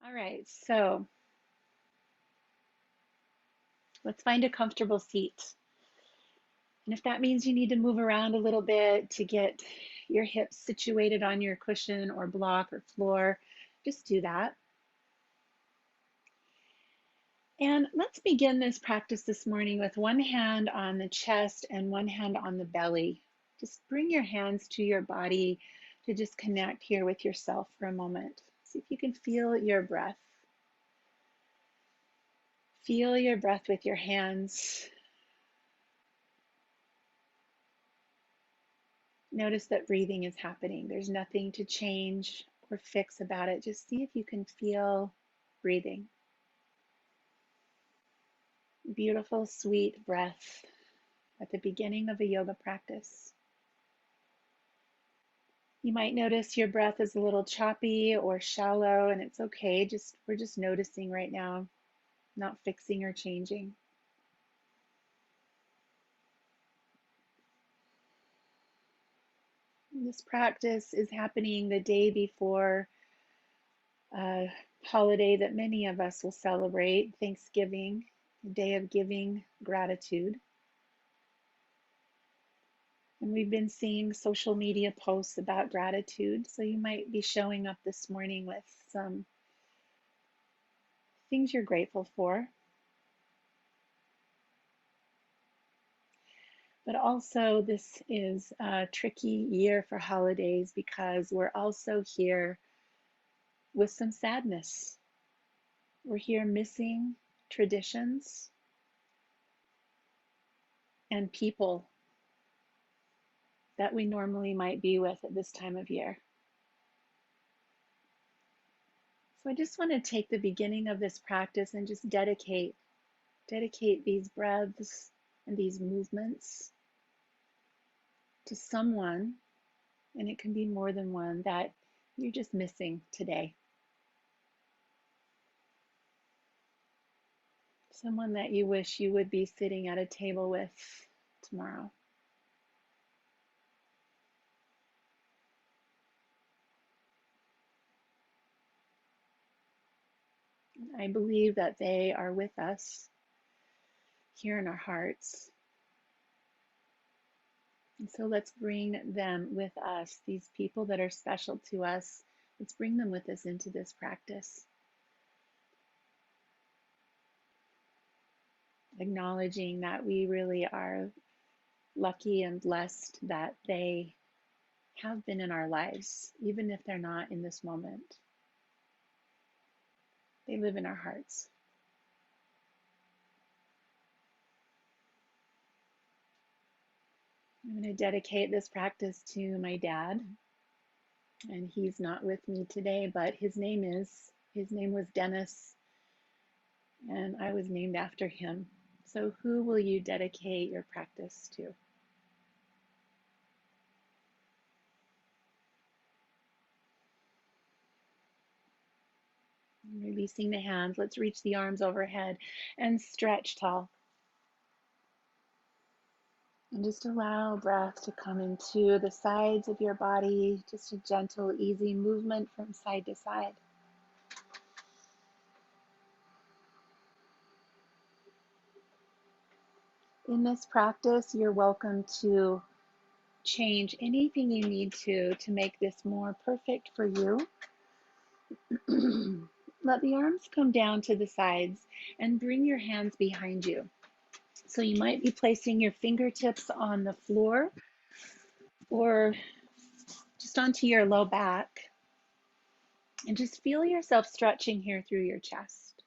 All right, so let's find a comfortable seat. And if that means you need to move around a little bit to get your hips situated on your cushion or block or floor, just do that. And let's begin this practice this morning with one hand on the chest and one hand on the belly. Just bring your hands to your body to just connect here with yourself for a moment. See if you can feel your breath. Feel your breath with your hands. Notice that breathing is happening. There's nothing to change or fix about it. Just see if you can feel breathing. Beautiful, sweet breath at the beginning of a yoga practice. You might notice your breath is a little choppy or shallow, and it's okay. We're just noticing right now, not fixing or changing. This practice is happening the day before a holiday that many of us will celebrate, Thanksgiving, a day of giving gratitude. And we've been seeing social media posts about gratitude, so you might be showing up this morning with some things you're grateful for. But also, this is a tricky year for holidays because we're also here with some sadness. We're here missing traditions and people that we normally might be with at this time of year. So I just want to take the beginning of this practice and just dedicate these breaths and these movements to someone, and it can be more than one, that you're just missing today. Someone that you wish you would be sitting at a table with tomorrow. I believe that they are with us here in our hearts. And so let's bring them with us, these people that are special to us. Let's bring them with us into this practice. Acknowledging that we really are lucky and blessed that they have been in our lives, even if they're not in this moment. They live in our hearts. I'm going to dedicate this practice to my dad, and he's not with me today, but his name was Dennis, and I was named after him. So who will you dedicate your practice to? Releasing the hands, let's reach the arms overhead and stretch tall. And just allow breath to come into the sides of your body, just a gentle, easy movement from side to side. In this practice, you're welcome to change anything you need to make this more perfect for you. Let the arms come down to the sides and bring your hands behind you. So you might be placing your fingertips on the floor or just onto your low back. And just feel yourself stretching here through your chest.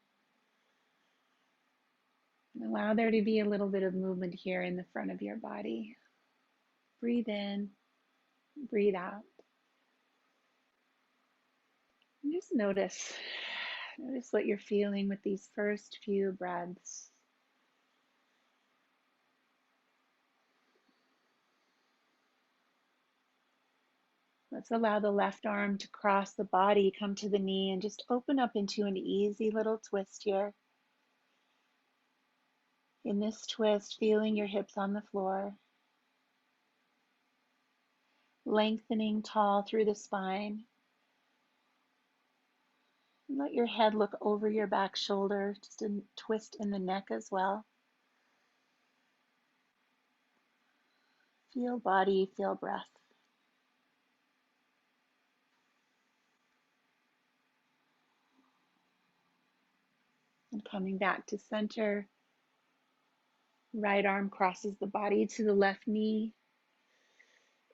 And allow there to be a little bit of movement here in the front of your body. Breathe in, breathe out. And just notice what you're feeling with these first few breaths. Let's allow the left arm to cross the body, come to the knee, and just open up into an easy little twist here. In this twist, feeling your hips on the floor, lengthening tall through the spine. Let your head look over your back shoulder, just a twist in the neck as well. Feel body, feel breath. And coming back to center, right arm crosses the body to the left knee.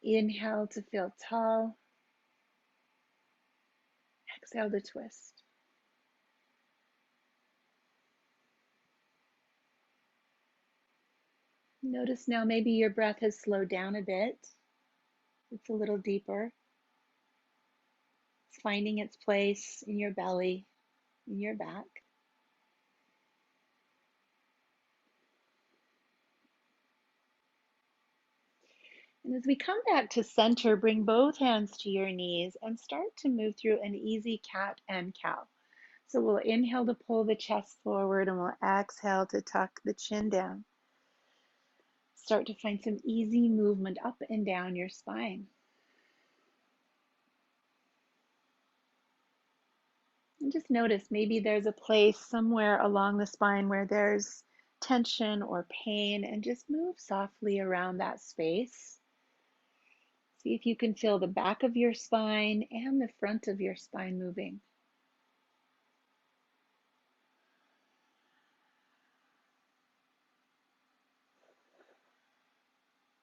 Inhale to feel tall. Exhale to twist. Notice now maybe your breath has slowed down a bit. It's a little deeper. It's finding its place in your belly, in your back. And as we come back to center, bring both hands to your knees and start to move through an easy cat and cow. So we'll inhale to pull the chest forward and we'll exhale to tuck the chin down. Start to find some easy movement up and down your spine. And just notice maybe there's a place somewhere along the spine where there's tension or pain, and just move softly around that space. See if you can feel the back of your spine and the front of your spine moving.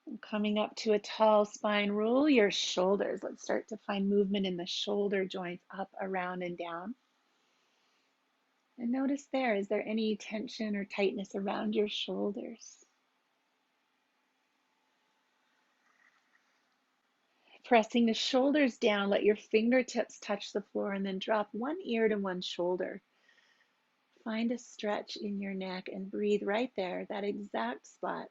And coming up to a tall spine, roll your shoulders. Let's start to find movement in the shoulder joints, up, around, and down. And notice there, is there any tension or tightness around your shoulders? Pressing the shoulders down, let your fingertips touch the floor and then drop one ear to one shoulder. Find a stretch in your neck and breathe right there, that exact spot.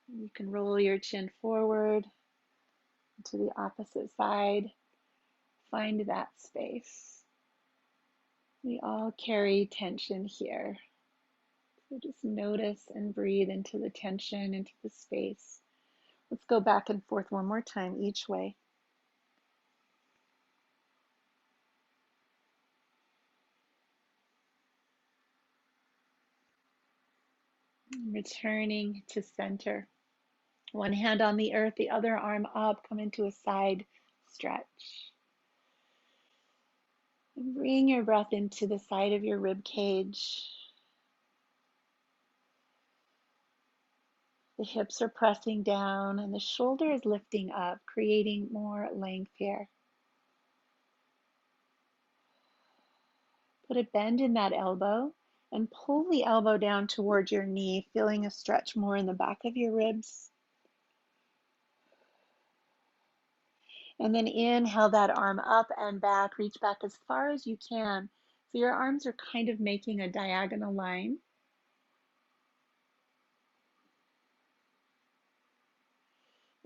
You can roll your chin forward to the opposite side. Find that space. We all carry tension here. So just notice and breathe into the tension, into the space. Let's go back and forth one more time each way. Returning to center. One hand on the earth, the other arm up, come into a side stretch. And bring your breath into the side of your rib cage. The hips are pressing down and the shoulder is lifting up, creating more length here. Put a bend in that elbow and pull the elbow down toward your knee, feeling a stretch more in the back of your ribs. And then inhale that arm up and back, reach back as far as you can. So your arms are kind of making a diagonal line.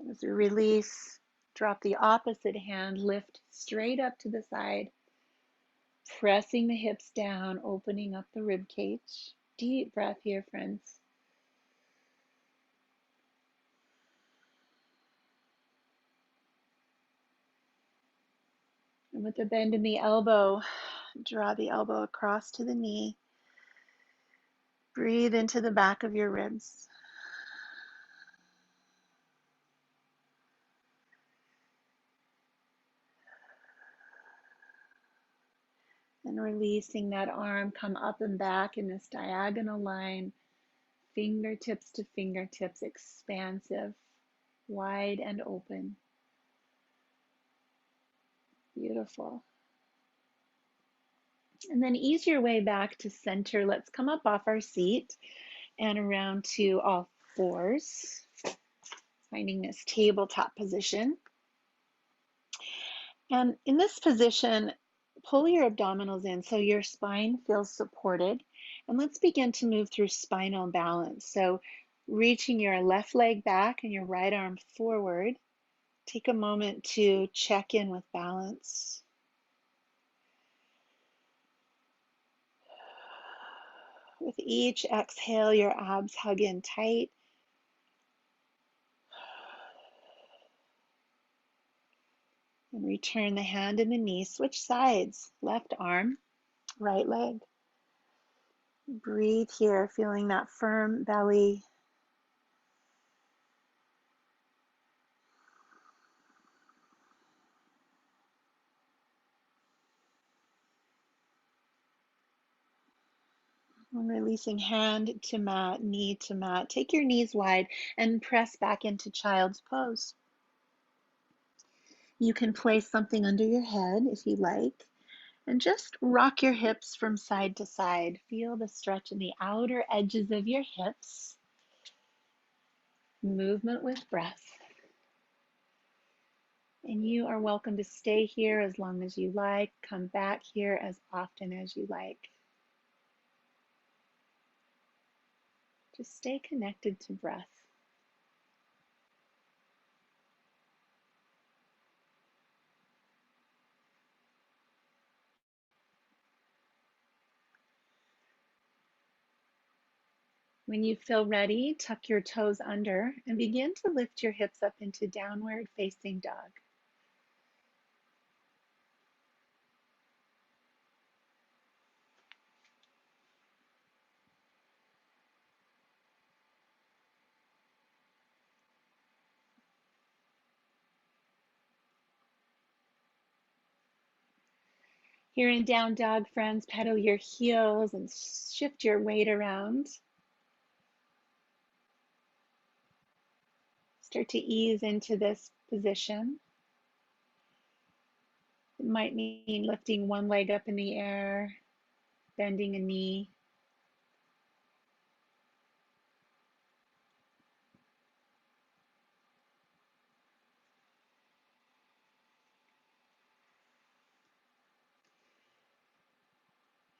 And as we release, drop the opposite hand, lift straight up to the side, pressing the hips down, opening up the rib cage. Deep breath here, friends. And with the bend in the elbow, draw the elbow across to the knee. Breathe into the back of your ribs. And releasing that arm, come up and back in this diagonal line, fingertips to fingertips, expansive, wide and open. Beautiful. And then ease your way back to center. Let's come up off our seat and around to all fours, finding this tabletop position. And in this position, pull your abdominals in so your spine feels supported. And let's begin to move through spinal balance. So reaching your left leg back and your right arm forward. Take a moment to check in with balance. With each exhale, your abs hug in tight. And return the hand and the knee. Switch sides. Left arm, right leg. Breathe here, feeling that firm belly. And releasing hand to mat, knee to mat. Take your knees wide and press back into child's pose. You can place something under your head if you like, and just rock your hips from side to side. Feel the stretch in the outer edges of your hips. Movement with breath. And you are welcome to stay here as long as you like. Come back here as often as you like. Just stay connected to breath. When you feel ready, tuck your toes under and begin to lift your hips up into downward facing dog. Here in down dog, friends, pedal your heels and shift your weight around. Start to ease into this position. It might mean lifting one leg up in the air, bending a knee.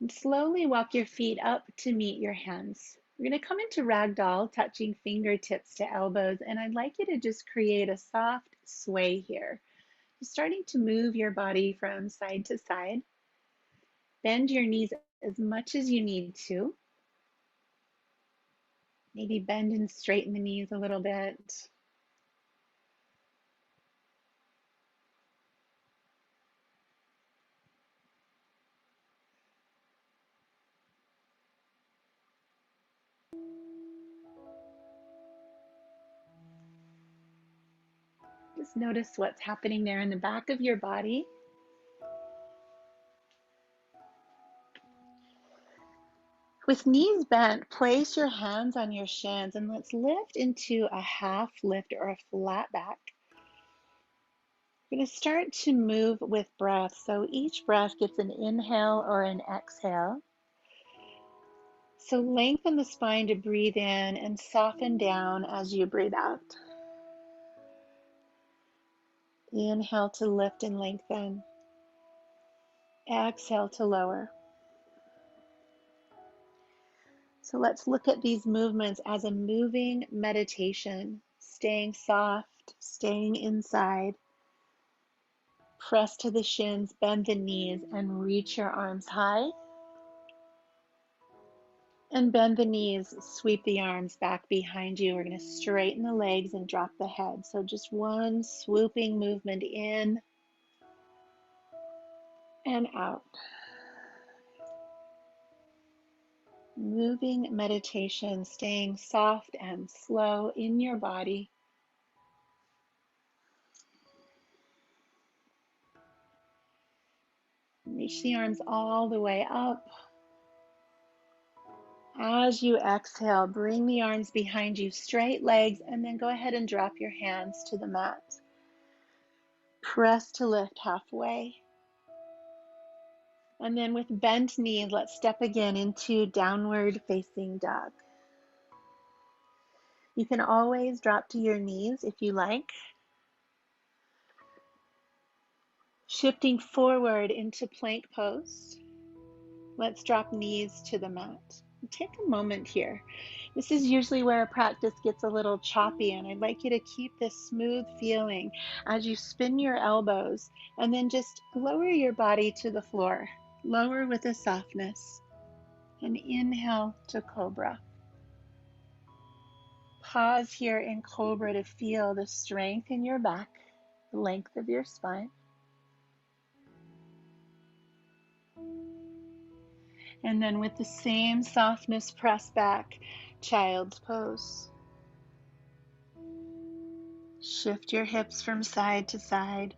And slowly walk your feet up to meet your hands. We're going to come into ragdoll, touching fingertips to elbows, and I'd like you to just create a soft sway here. Just starting to move your body from side to side. Bend your knees as much as you need to. Maybe bend and straighten the knees a little bit. Just notice what's happening there in the back of your body. With knees bent, place your hands on your shins and let's lift into a half lift or a flat back. We're going to start to move with breath. So each breath gets an inhale or an exhale. So lengthen the spine to breathe in and soften down as you breathe out. Inhale to lift and lengthen. Exhale to lower. So let's look at these movements as a moving meditation, staying soft, staying inside. Press to the shins, bend the knees, and reach your arms high. And bend the knees, sweep the arms back behind you. We're going to straighten the legs and drop the head. So just one swooping movement in and out. Moving meditation, staying soft and slow in your body. Reach the arms all the way up. As you exhale, bring the arms behind you, straight legs, and then go ahead and drop your hands to the mat. Press to lift halfway. And then with bent knees, let's step again into downward facing dog. You can always drop to your knees if you like. Shifting forward into plank pose. Let's drop knees to the mat. Take a moment here. This is usually where a practice gets a little choppy, and I'd like you to keep this smooth feeling as you spin your elbows and then just lower your body to the floor. Lower with a softness. And inhale to cobra. Pause here in cobra to feel the strength in your back, the length of your spine. And then with the same softness, press back, child's pose. Shift your hips from side to side.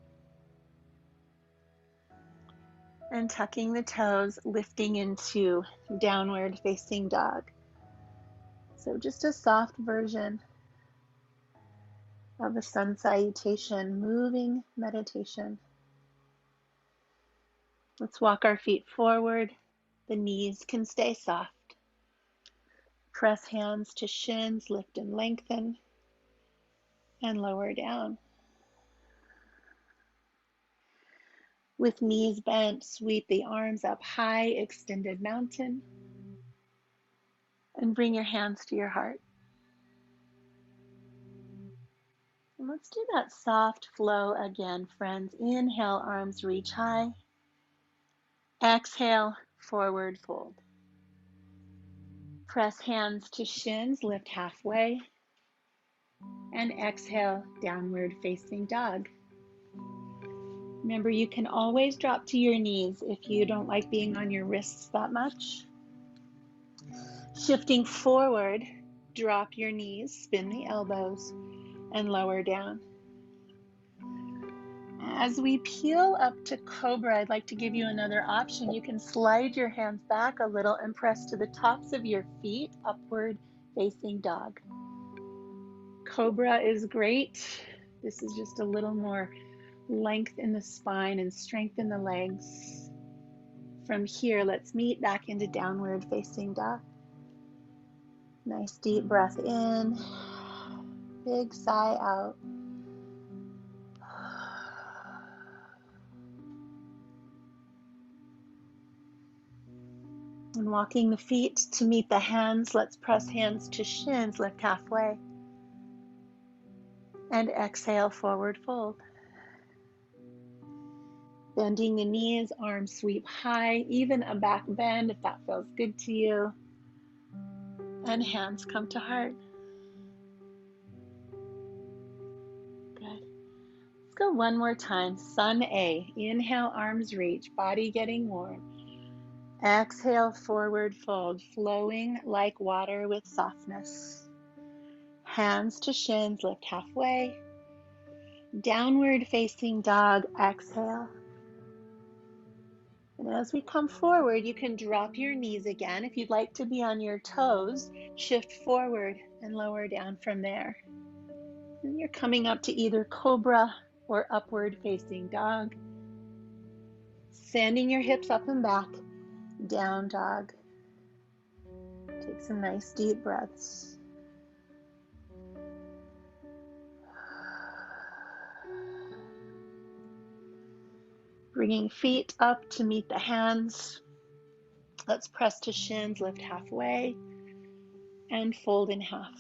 And tucking the toes, lifting into downward facing dog. So just a soft version of a sun salutation, moving meditation. Let's walk our feet forward. The knees can stay soft. Press hands to shins, lift and lengthen, and lower down. With knees bent, sweep the arms up high, extended mountain, and bring your hands to your heart. And let's do that soft flow again, friends. Inhale, arms reach high. Exhale, forward fold. Press hands to shins, lift halfway, and exhale, downward facing dog. Remember, you can always drop to your knees if you don't like being on your wrists that much. Shifting forward, drop your knees, spin the elbows, and lower down. As we peel up to Cobra, I'd like to give you another option. You can slide your hands back a little and press to the tops of your feet, upward facing dog. Cobra is great. This is just a little more length in the spine and strength in the legs. From here, let's meet back into downward facing dog. Nice deep breath in, big sigh out. And walking the feet to meet the hands, let's press hands to shins, lift halfway. And exhale, forward fold. Bending the knees, arms sweep high, even a back bend if that feels good to you. And hands come to heart. Good. Let's go one more time. Sun A. Inhale, arms reach, body getting warm. Exhale, forward fold, flowing like water with softness. Hands to shins, lift halfway. Downward facing dog, exhale. And as we come forward, you can drop your knees again. If you'd like to be on your toes, shift forward and lower down from there. And you're coming up to either Cobra or upward facing dog. Sending your hips up and back, down dog. Take some nice deep breaths. Bringing feet up to meet the hands. Let's press to shins, lift halfway, and fold in half.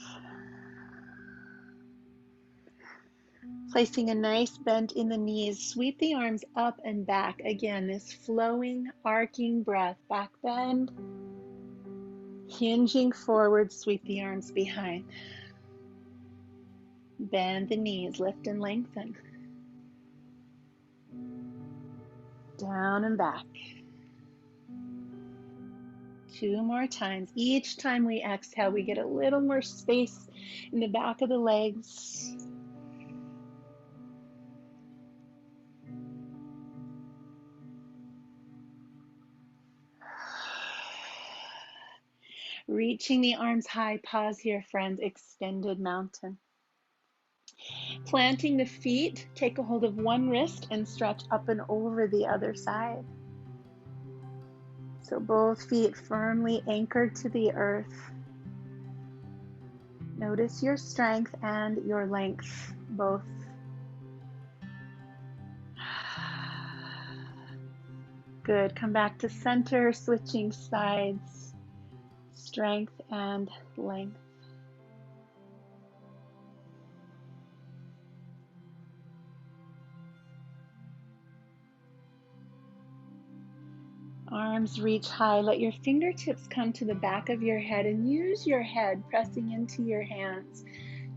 Placing a nice bend in the knees, sweep the arms up and back. Again, this flowing, arcing breath. Back bend, hinging forward, sweep the arms behind. Bend the knees, lift and lengthen. Down and back. 2 more times. Each time we exhale, we get a little more space in the back of the legs. Reaching the arms high, pause here, friends, extended mountain. Planting the feet, take a hold of one wrist and stretch up and over the other side. So both feet firmly anchored to the earth. Notice your strength and your length, both. Good, come back to center, switching sides, strength and length. Arms reach high. Let your fingertips come to the back of your head and use your head pressing into your hands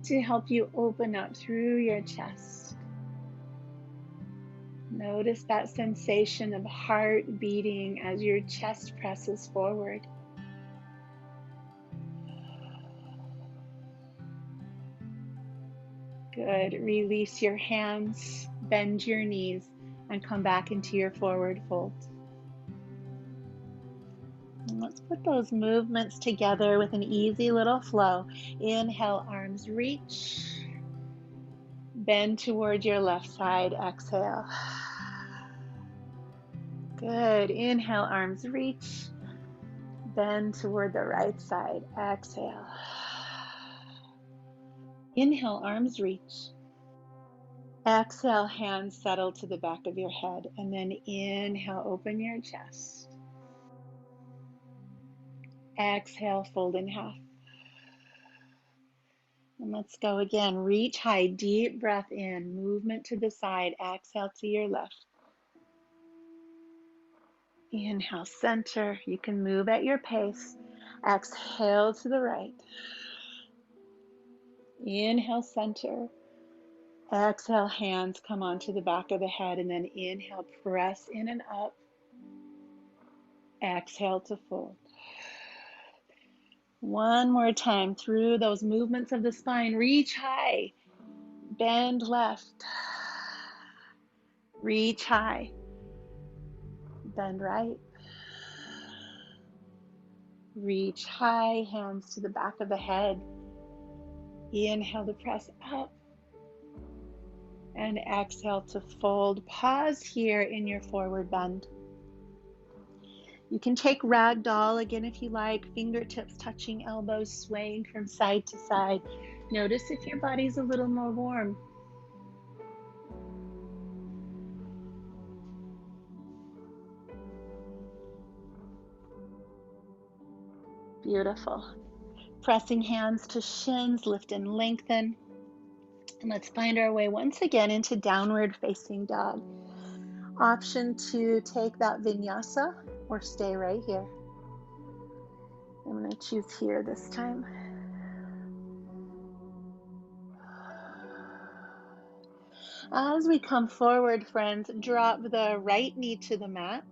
to help you open up through your chest. Notice that sensation of heart beating as your chest presses forward. Good. Release your hands, bend your knees, and come back into your forward fold. And let's put those movements together with an easy little flow. Inhale, arms reach. Bend toward your left side. Exhale. Good. Inhale, arms reach. Bend toward the right side. Exhale. Inhale, arms reach. Exhale, hands settle to the back of your head. And then inhale, open your chest. Exhale, fold in half. And let's go again. Reach high, deep breath in, movement to the side. Exhale to your left. Inhale, center. You can move at your pace. Exhale to the right. Inhale, center. Exhale, hands come onto the back of the head, and then inhale, press in and up. Exhale to fold. One more time through those movements of the spine. Reach high, bend left. Reach high, bend right. Reach high, hands to the back of the head. Inhale to press up. And exhale to fold. Pause here in your forward bend. You can take ragdoll again if you like, fingertips touching elbows, swaying from side to side. Notice if your body's a little more warm. Beautiful. Pressing hands to shins, lift and lengthen. And let's find our way once again into downward facing dog. Option to take that vinyasa or stay right here. I'm going to choose here this time. As we come forward, friends, drop the right knee to the mat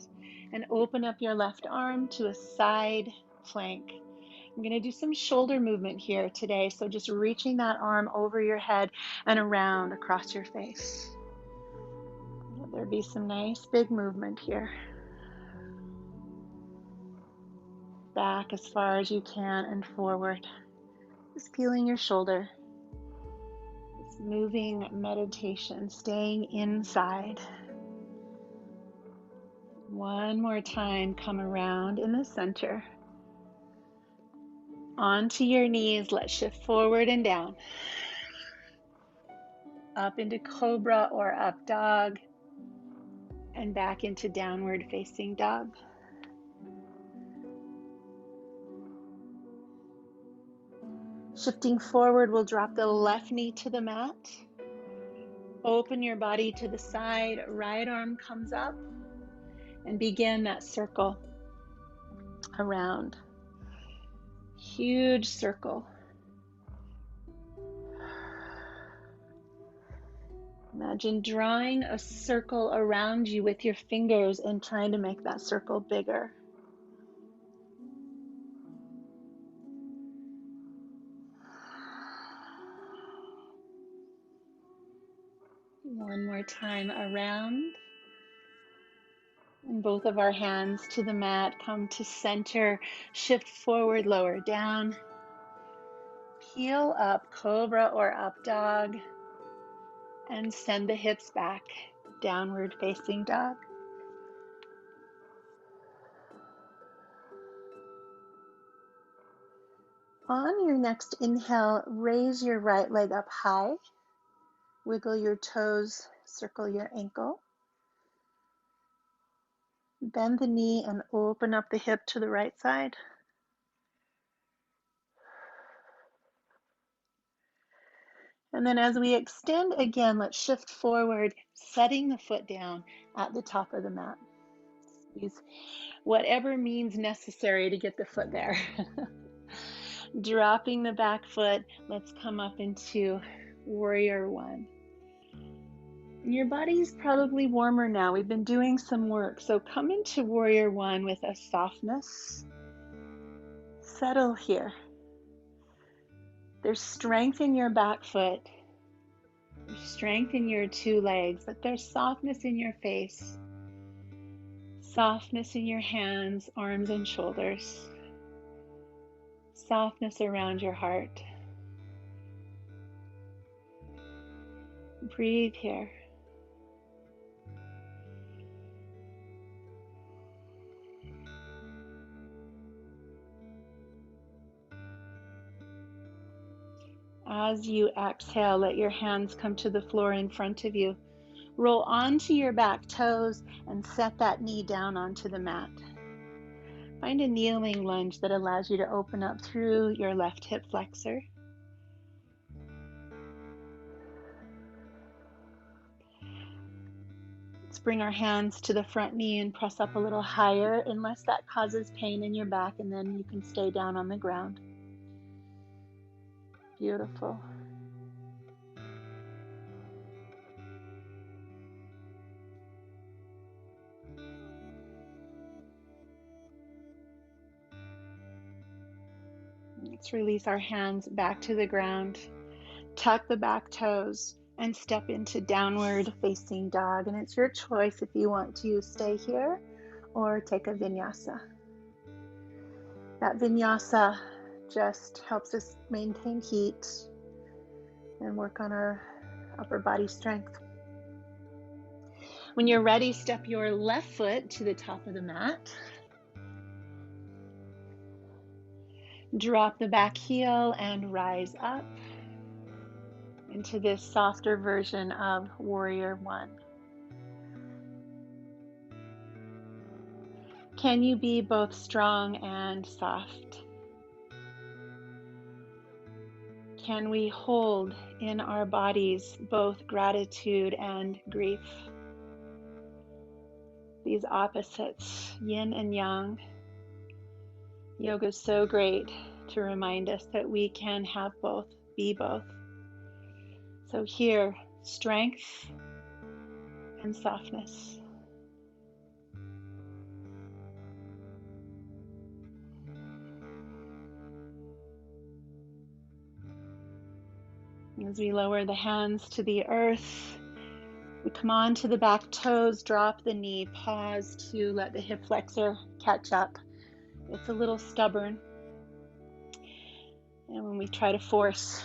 and open up your left arm to a side plank. I'm going to do some shoulder movement here today, so just reaching that arm over your head and around across your face. Let there be some nice big movement here. Back as far as you can and forward. Just feeling your shoulder. This moving meditation, staying inside. One more time, come around in the center. Onto your knees, let's shift forward and down. Up into cobra or up dog. And back into downward facing dog. Shifting forward, we'll drop the left knee to the mat. Open your body to the side, right arm comes up. And begin that circle around. Huge circle. Imagine drawing a circle around you with your fingers and trying to make that circle bigger. One more time around. And both of our hands to the mat, come to center, shift forward, lower down. Peel up, cobra or up dog. And send the hips back, downward facing dog. On your next inhale, raise your right leg up high. Wiggle your toes, circle your ankle. Bend the knee and open up the hip to the right side. And then as we extend again, let's shift forward, setting the foot down at the top of the mat. Use whatever means necessary to get the foot there. Dropping the back foot, let's come up into warrior one. Your body's probably warmer now. We've been doing some work. So come into Warrior One with a softness. Settle here. There's strength in your back foot. There's strength in your two legs, but there's softness in your face. Softness in your hands, arms, and shoulders. Softness around your heart. Breathe here. As you exhale, let your hands come to the floor in front of you. Roll onto your back toes and set that knee down onto the mat. Find a kneeling lunge that allows you to open up through your left hip flexor. Let's bring our hands to the front knee and press up a little higher, unless that causes pain in your back, and then you can stay down on the ground. Beautiful. Let's release our hands back to the ground. Tuck the back toes and step into downward facing dog. And it's your choice if you want to stay here or take a vinyasa. That vinyasa just helps us maintain heat and work on our upper body strength. When you're ready, step your left foot to the top of the mat. Drop the back heel and rise up into this softer version of Warrior One. Can you be both strong and soft? Can we hold in our bodies both gratitude and grief? These opposites, yin and yang. Yoga is so great to remind us that we can have both, be both. So here, strength and softness. As we lower the hands to the earth, we come on to the back toes, drop the knee, pause to let the hip flexor catch up. It's a little stubborn. And when we try to force,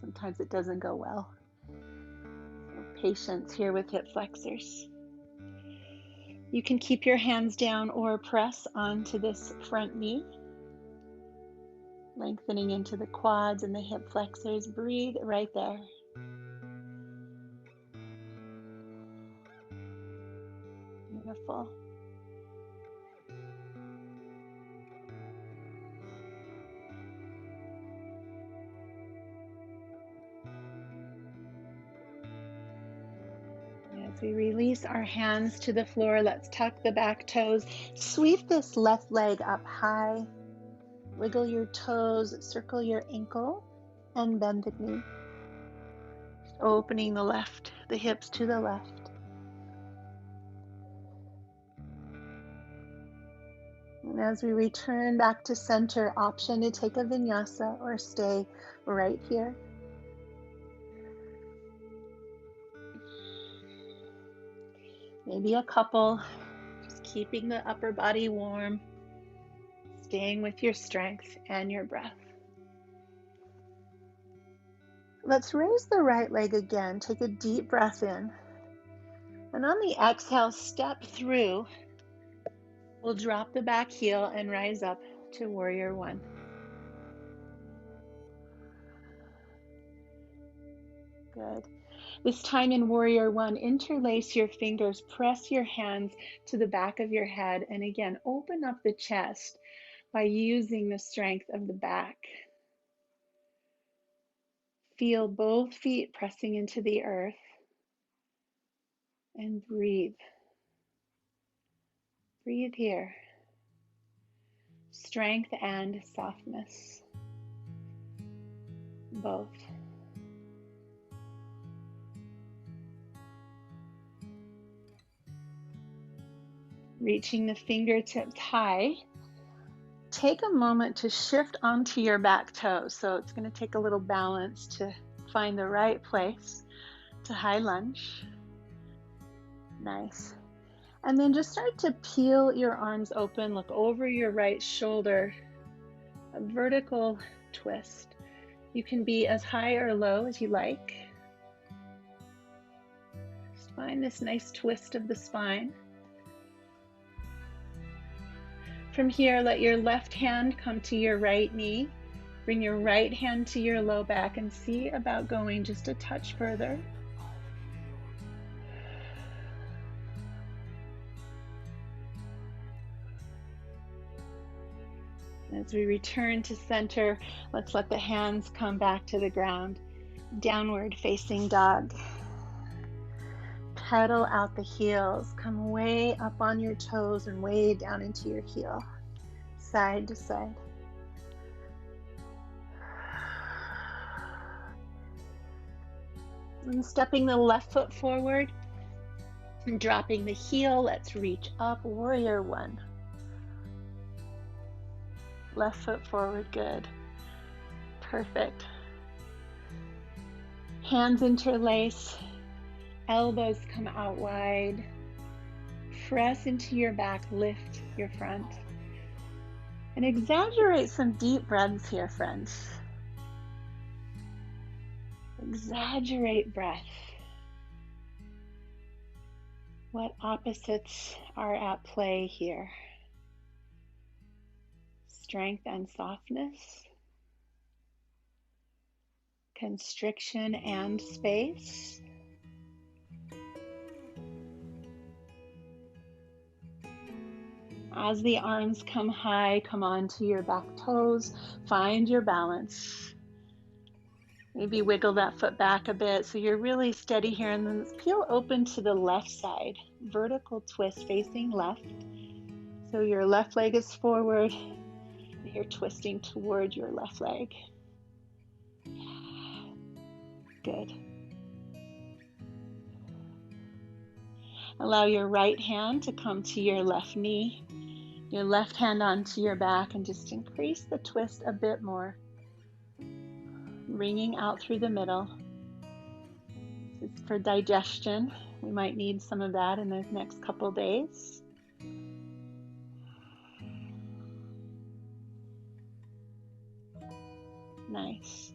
sometimes it doesn't go well. So patience here with hip flexors. You can keep your hands down or press onto this front knee, lengthening into the quads and the hip flexors. Breathe right there. Beautiful. As we release our hands to the floor, let's tuck the back toes. Sweep this left leg up high. Wiggle your toes, circle your ankle, and bend the knee. Opening the hips to the left. And as we return back to center, option to take a vinyasa or stay right here. Maybe a couple, just keeping the upper body warm, staying with your strength and your breath. Let's raise the right leg again. Take a deep breath in. And on the exhale, step through. We'll drop the back heel and rise up to Warrior One. Good. This time in Warrior One, interlace your fingers, press your hands to the back of your head, and again, open up the chest by using the strength of the back. Feel both feet pressing into the earth and breathe. Breathe here. Strength and softness. Both. Reaching the fingertips high. Take a moment to shift onto your back toes. So it's going to take a little balance to find the right place to high lunge. Nice. And then just start to peel your arms open. Look over your right shoulder. A vertical twist. You can be as high or low as you like. Just find this nice twist of the spine. From here, let your left hand come to your right knee. Bring your right hand to your low back and see about going just a touch further. As we return to center, let's let the hands come back to the ground. Downward facing dog. Pedal out the heels. Come way up on your toes and way down into your heel. Side to side. And stepping the left foot forward and dropping the heel. Let's reach up. Warrior one. Left foot forward. Good. Perfect. Hands interlace. Elbows come out wide. Press into your back. Lift your front. And exaggerate some deep breaths here, friends. Exaggerate breath. What opposites are at play here? Strength and softness. Constriction and space. As the arms come high, come onto your back toes. Find your balance. Maybe wiggle that foot back a bit so you're really steady here, and then peel open to the left side. Vertical twist facing left. So your left leg is forward and you're twisting toward your left leg. Good. Allow your right hand to come to your left knee, your left hand onto your back, and just increase the twist a bit more. Wringing out through the middle. This is for digestion. We might need some of that in the next couple days. Nice.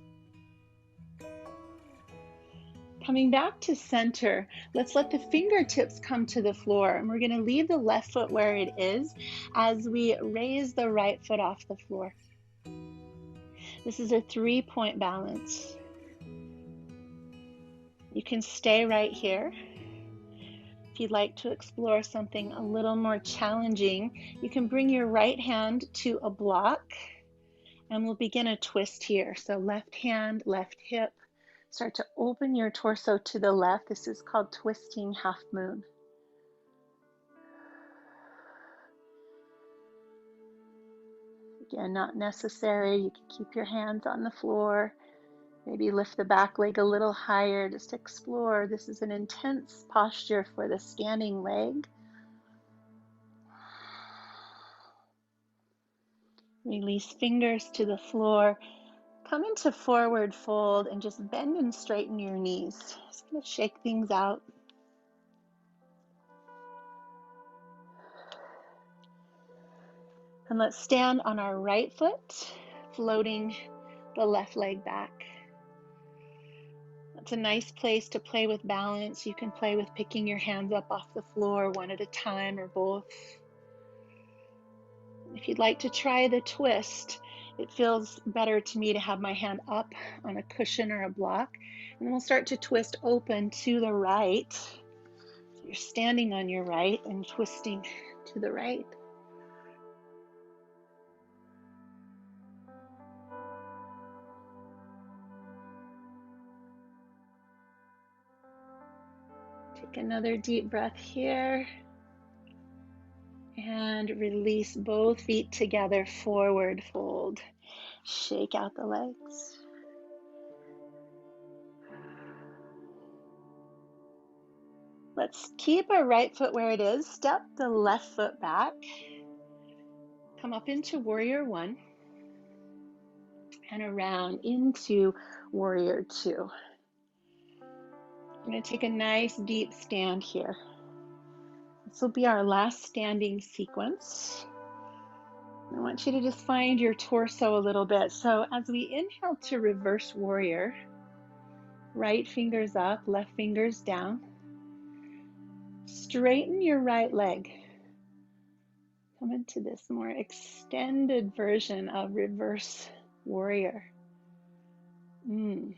Coming back to center, let's let the fingertips come to the floor, and we're going to leave the left foot where it is as we raise the right foot off the floor. This is a 3-point balance. You can stay right here. If you'd like to explore something a little more challenging, you can bring your right hand to a block, and we'll begin a twist here. So left hand, left hip. Start to open your torso to the left. This is called twisting half moon. Again, not necessary. You can keep your hands on the floor. Maybe lift the back leg a little higher. Just explore. This is an intense posture for the standing leg. Release fingers to the floor. Come into forward fold and just bend and straighten your knees. Just going to shake things out. And let's stand on our right foot, floating the left leg back. That's a nice place to play with balance. You can play with picking your hands up off the floor one at a time or both. If you'd like to try the twist, it feels better to me to have my hand up on a cushion or a block. And then we'll start to twist open to the right. So you're standing on your right and twisting to the right. Take another deep breath here. And release both feet together, forward fold. Shake out the legs. Let's keep our right foot where it is. Step the left foot back. Come up into Warrior One and around into Warrior Two. I'm going to take a nice deep stand here. This will be our last standing sequence. I want you to just find your torso a little bit. So as we inhale to reverse warrior, right fingers up, left fingers down. Straighten your right leg. Come into this more extended version of reverse warrior. Good.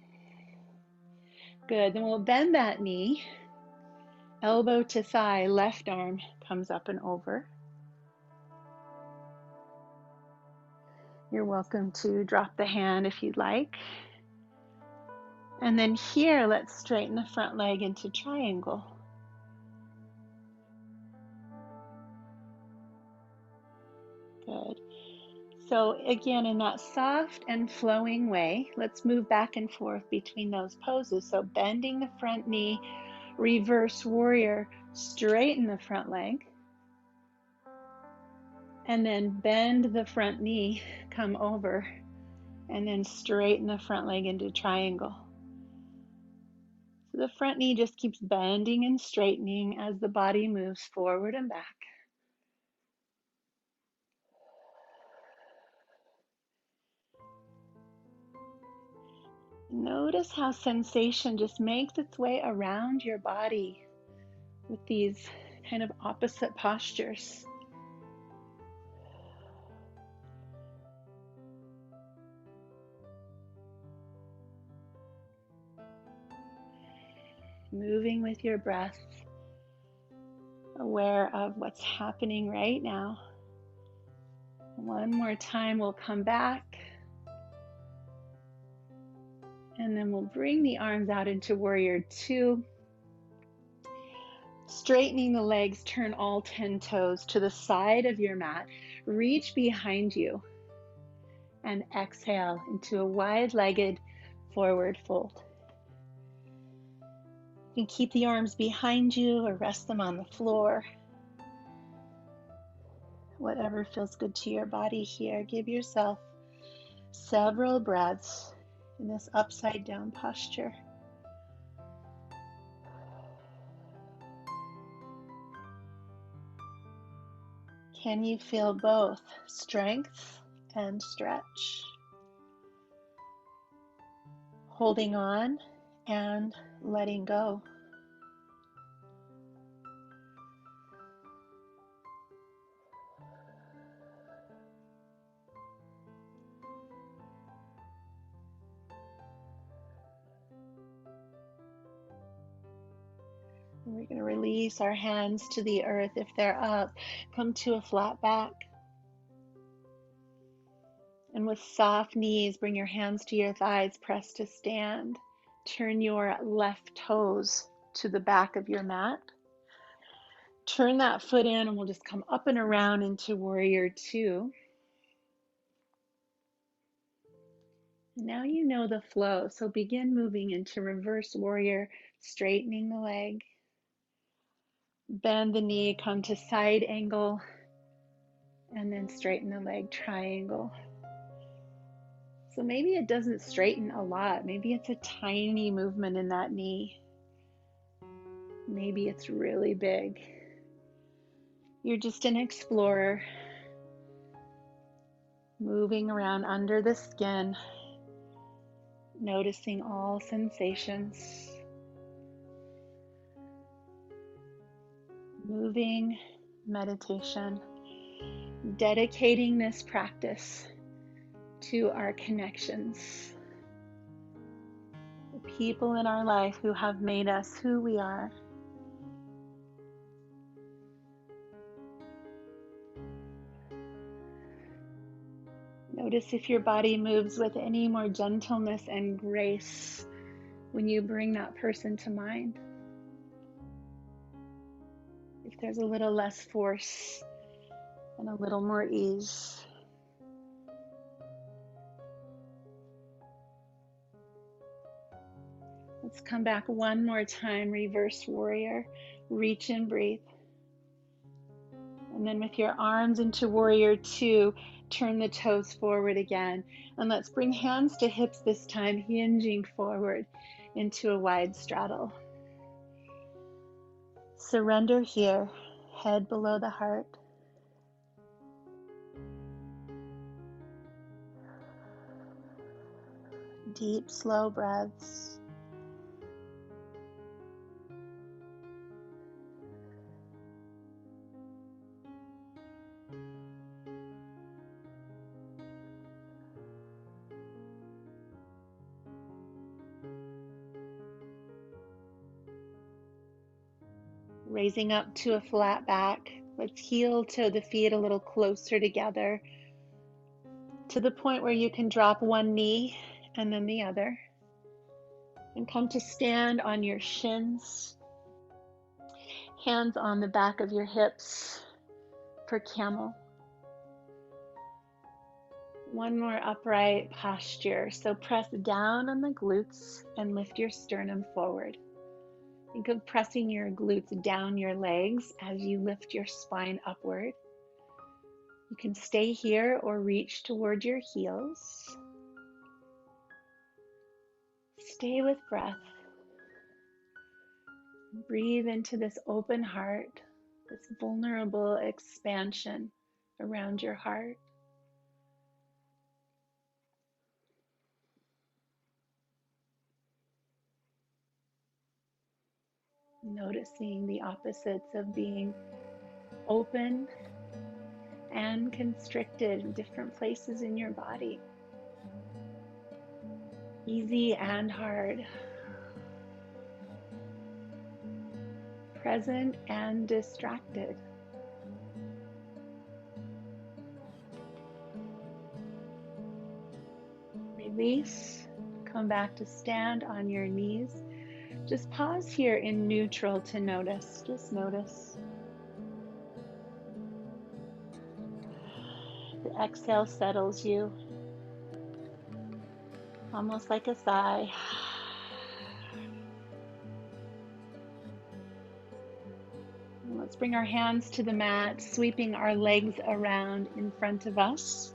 Then we'll bend that knee, elbow to thigh, left arm comes up and over. You're welcome to drop the hand if you'd like. And then here, let's straighten the front leg into triangle. Good. So again, in that soft and flowing way, let's move back and forth between those poses. So bending the front knee, reverse warrior, straighten the front leg. And then bend the front knee, come over, and then straighten the front leg into triangle. So the front knee just keeps bending and straightening as the body moves forward and back. Notice how sensation just makes its way around your body with these kind of opposite postures. Moving with your breath, aware of what's happening right now. One more time, we'll come back. And then we'll bring the arms out into Warrior Two. Straightening the legs, turn all 10 toes to the side of your mat. Reach behind you and exhale into a wide-legged forward fold. You can keep the arms behind you or rest them on the floor. Whatever feels good to your body here. Give yourself several breaths in this upside down posture. Can you feel both strength and stretch? Holding on and letting go. We're going to release our hands to the earth if they're up. Come to a flat back. And with soft knees, bring your hands to your thighs, press to stand. Turn your left toes to the back of your mat. Turn that foot in and we'll just come up and around into Warrior Two. Now you know the flow, so begin moving into Reverse Warrior, straightening the leg. Bend the knee, come to side angle, and then straighten the leg, triangle. So maybe it doesn't straighten a lot. Maybe it's a tiny movement in that knee. Maybe it's really big. You're just an explorer, moving around under the skin, noticing all sensations. Moving meditation, dedicating this practice to our connections, the people in our life who have made us who we are. Notice if your body moves with any more gentleness and grace when you bring that person to mind. If there's a little less force and a little more ease. Let's come back one more time, reverse warrior. Reach and breathe. And then with your arms into warrior two, turn the toes forward again. And let's bring hands to hips this time, hinging forward into a wide straddle. Surrender here, head below the heart. Deep, slow breaths. Raising up to a flat back. Let's heel to the feet a little closer together, to the point where you can drop one knee and then the other. And come to stand on your shins. Hands on the back of your hips for camel. One more upright posture. So press down on the glutes and lift your sternum forward. Think of pressing your glutes down your legs as you lift your spine upward. You can stay here or reach toward your heels. Stay with breath. Breathe into this open heart, this vulnerable expansion around your heart. Noticing the opposites of being open and constricted in different places in your body. Easy and hard. Present and distracted. Release. Come back to stand on your knees. Just pause here in neutral to notice. Just notice. The exhale settles you, almost like a sigh. And let's bring our hands to the mat, sweeping our legs around in front of us.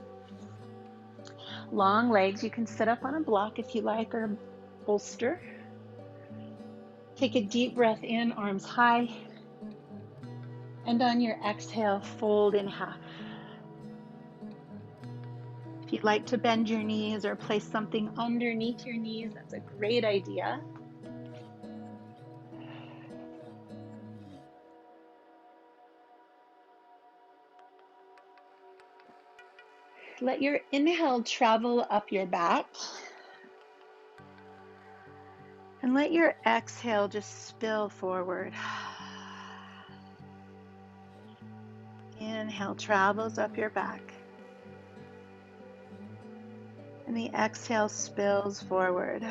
Long legs. You can sit up on a block if you like, or a bolster. Take a deep breath in, arms high. And on your exhale, fold in half. If you'd like to bend your knees or place something underneath your knees, that's a great idea. Let your inhale travel up your back. And let your exhale just spill forward. Inhale travels up your back. And the exhale spills forward.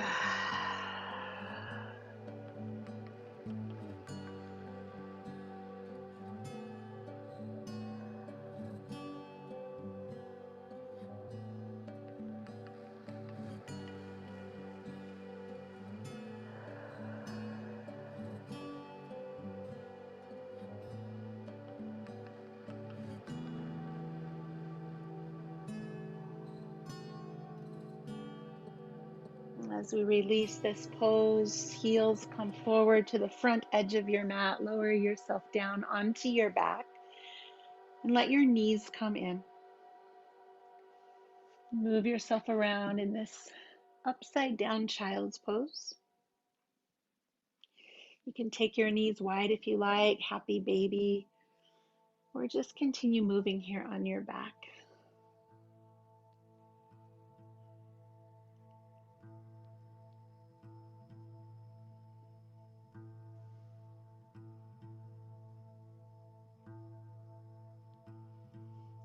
As we release this pose, heels come forward to the front edge of your mat. Lower yourself down onto your back and let your knees come in. Move yourself around in this upside down child's pose. You can take your knees wide if you like, happy baby, or just continue moving here on your back.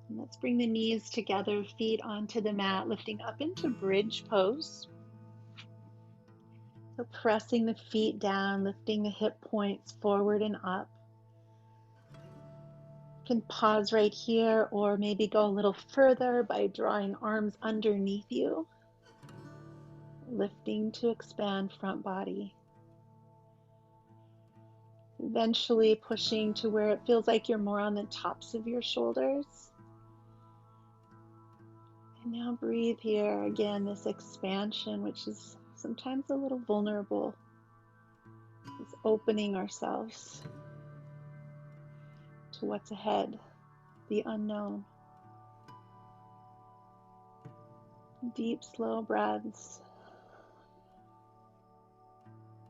And let's bring the knees together, feet onto the mat, lifting up into bridge pose. So pressing the feet down, lifting the hip points forward and up. You can pause right here or maybe go a little further by drawing arms underneath you, lifting to expand front body. Eventually pushing to where it feels like you're more on the tops of your shoulders. And now breathe here again, this expansion, which is sometimes a little vulnerable. It's opening ourselves to what's ahead, the unknown. Deep, slow breaths,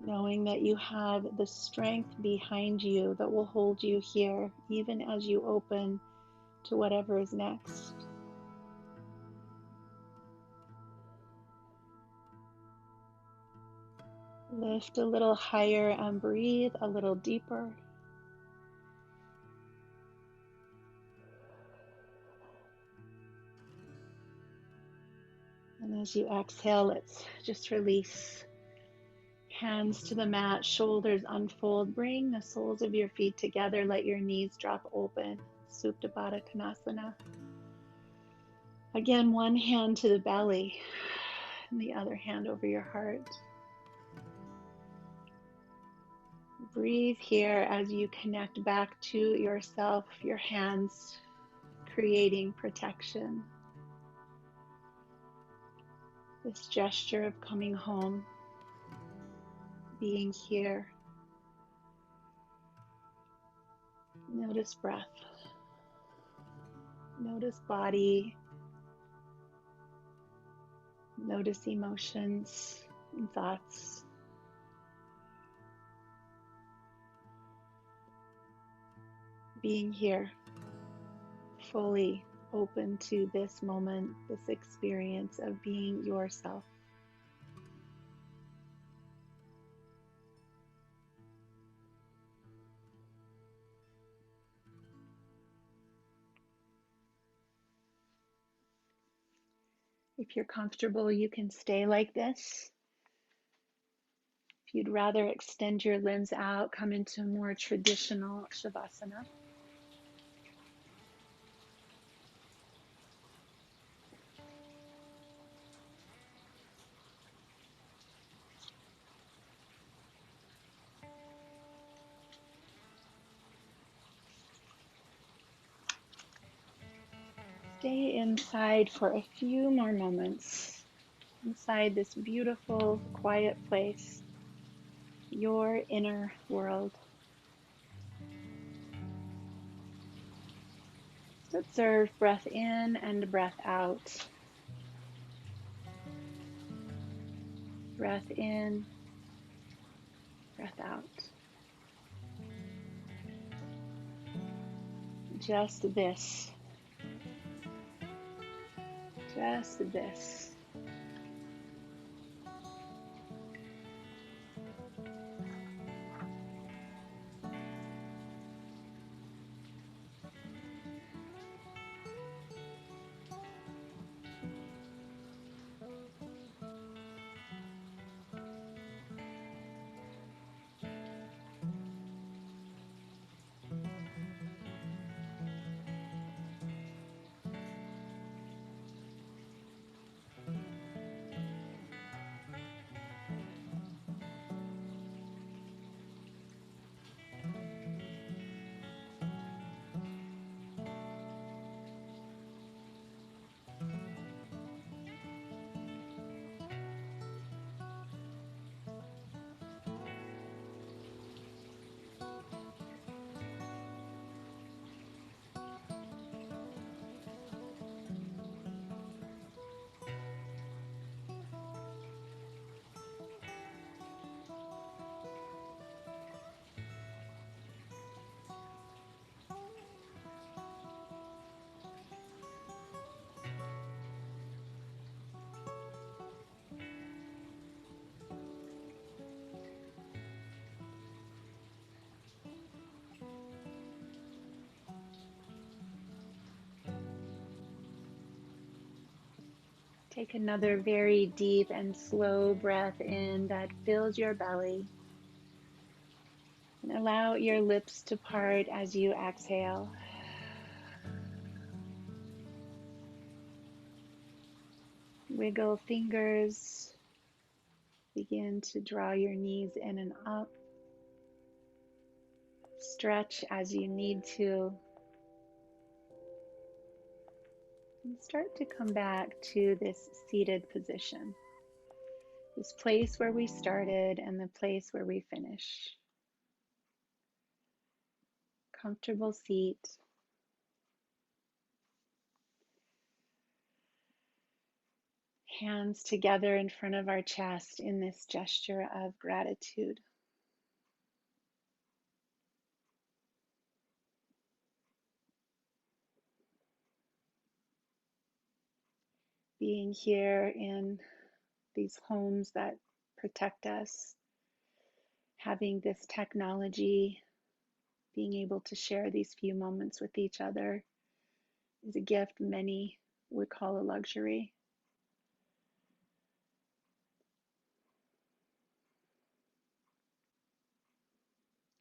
knowing that you have the strength behind you that will hold you here, even as you open to whatever is next. Lift a little higher and breathe a little deeper. And as you exhale, let's just release. Hands to the mat, shoulders unfold. Bring the soles of your feet together. Let your knees drop open. Supta Baddha Konasana. Again, one hand to the belly and the other hand over your heart. Breathe here as you connect back to yourself, your hands creating protection. This gesture of coming home, being here. Notice breath. Notice body. Notice emotions and thoughts. Being here, fully open to this moment, this experience of being yourself. If you're comfortable, you can stay like this. If you'd rather extend your limbs out, come into more traditional Shavasana. Stay inside for a few more moments, inside this beautiful, quiet place, your inner world. Just observe breath in and breath out. Breath in, breath out. Just this. Just this. Take another very deep and slow breath in that fills your belly. And allow your lips to part as you exhale. Wiggle fingers. Begin to draw your knees in and up. Stretch as you need to. And start to come back to this seated position. This place where we started and the place where we finish. Comfortable seat. Hands together in front of our chest in this gesture of gratitude. Being here in these homes that protect us, having this technology, being able to share these few moments with each other is a gift many would call a luxury.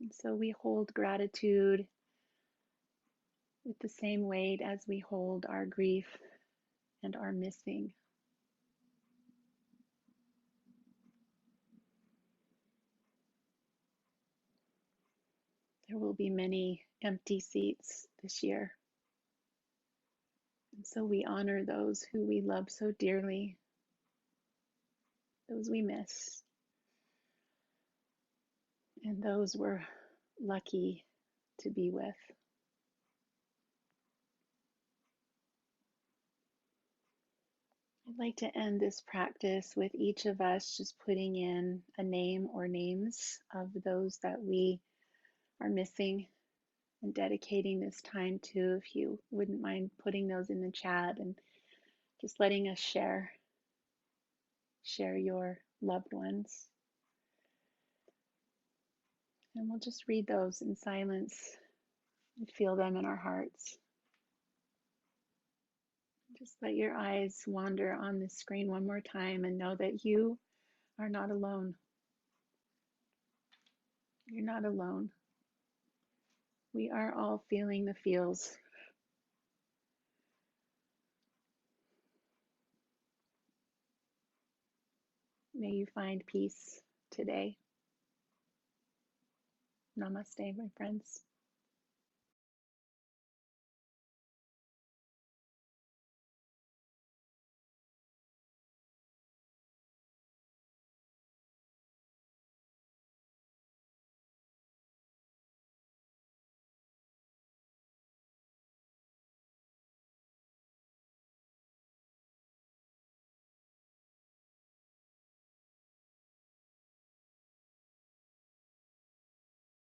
And so we hold gratitude with the same weight as we hold our grief and our missing. There will be many empty seats this year. And so we honor those who we love so dearly, those we miss, and those we're lucky to be with. I'd like to end this practice with each of us just putting in a name or names of those that we are missing and dedicating this time to. If you wouldn't mind putting those in the chat and just letting us share your loved ones. And we'll just read those in silence and feel them in our hearts. Just let your eyes wander on the screen one more time and know that you are not alone. You're not alone. We are all feeling the feels. May you find peace today. Namaste, my friends.